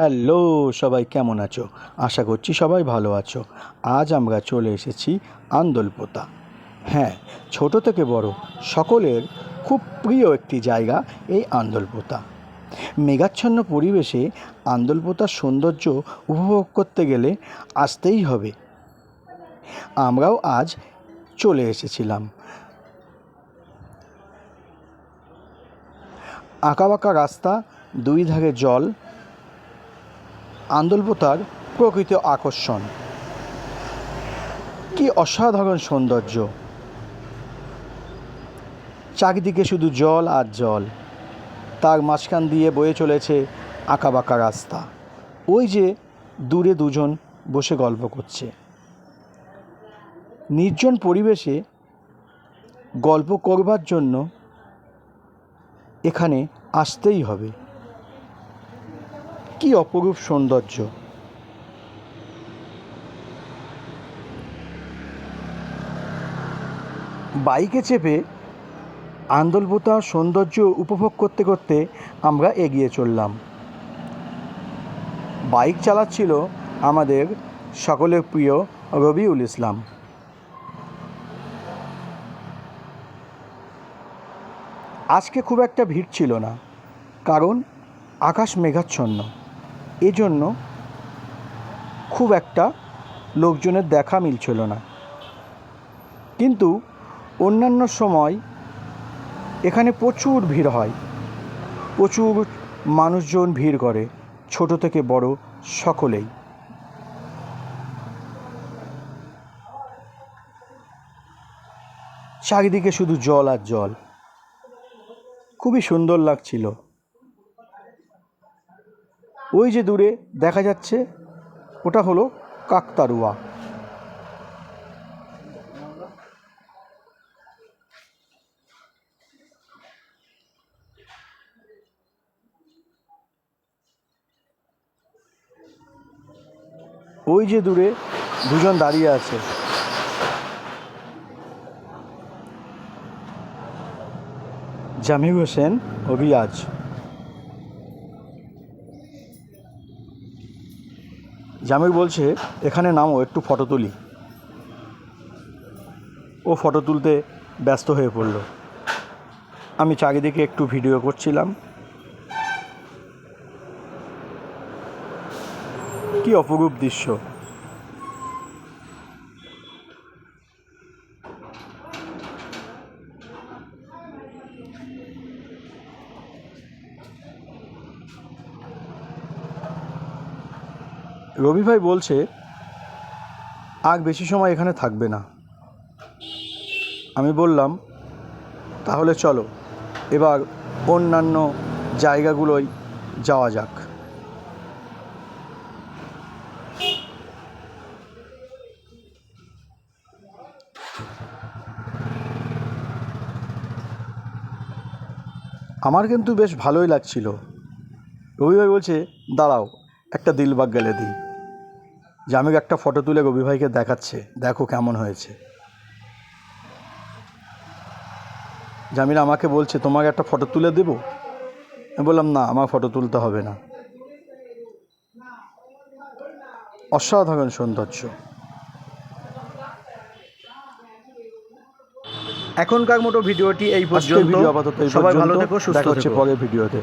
Hello, সবাই কেমন আছো? আশা করছি সবাই ভালো আছো। আজ আমরা চলে এসেছি আন্দলপোতা। হ্যাঁ, ছোট থেকে বড় সকলের খুব প্রিয় একটি জায়গা এই আন্দলপোতা। মেঘাচ্ছন্ন পরিবেশে আন্দলপোতার সৌন্দর্য উপভোগ করতে গেলে আসতেই হবে। আমরাও আজ চলে এসেছিলাম। আঁকাবাঁকা রাস্তা, দুই ধারে জল, আন্দলপোতার প্রকৃত আকর্ষণ। কি অসাধারণ সৌন্দর্য! চারিদিকে শুধু জল আর জল, তার মাঝখান দিয়ে বয়ে চলেছে আঁকাবাঁকা রাস্তা। ওই যে দূরে দুজন বসে গল্প করছে। নির্জন পরিবেশে গল্প করবার জন্য এখানে আসতেই হবে। কি অপরূপ সৌন্দর্য! বাইকে চেপে আন্দলপোতার সৌন্দর্য উপভোগ করতে করতে আমরা এগিয়ে চললাম। বাইক চালাচ্ছিল আমাদের সকলের প্রিয় রবিউল ইসলাম। আজকে খুব একটা ভিড় ছিল না, কারণ আকাশ মেঘাচ্ছন্ন। এজন্য খুব একটা লোকজনের দেখা মিলছিল না। কিন্তু অন্যান্য সময় এখানে প্রচুর ভিড় হয়, প্রচুর মানুষজন ভিড় করে, ছোট থেকে বড় সকলেই। চারিদিকে শুধু জল আর জল, খুবই সুন্দর লাগছিল। ওই যে দূরে দেখা যাচ্ছে, ওটা হলো কাকতাড়ুয়া। ওই যে দূরে দুজন দাঁড়িয়ে আছে, জামির হোসেন ও রিয়াজ। জামির বলছে এখানে নামো, একটু ফটো তুলি। ও ফটো তুলতে ব্যস্ত হয়ে পড়ল। আমি চারিদিকে একটু ভিডিও করছিলাম। কি অপরূপ দৃশ্য! রবি ভাই বলছে আর বেশি সময় এখানে থাকবে না। আমি বললাম তাহলে চলো এবার অন্যান্য জায়গাগুলোয় যাওয়া যাক। আমার কিন্তু বেশ ভালোই লাগছিল। রবি ভাই বলছে দাঁড়াও, একটা দিলবাগ গেলে দিই। জামির একটা ফটো তুলে রবি ভাইকে দেখাচ্ছে, দেখো কেমন হয়েছে। জামির আমাকে বলছে তোমাকে একটা ফটো তুলে দেবো। আমি বললাম না, আমার ফটো তুলতে হবে না। অসাধারণ সৌন্দর্য। এখনকার মতো ভিডিওটি এই পর্যন্ত। ভিডিও আপাতত এই পর্যন্ত। সবাই ভালো থেকো, সুস্থ দেখা হচ্ছে থেকো। পরের ভিডিওতে।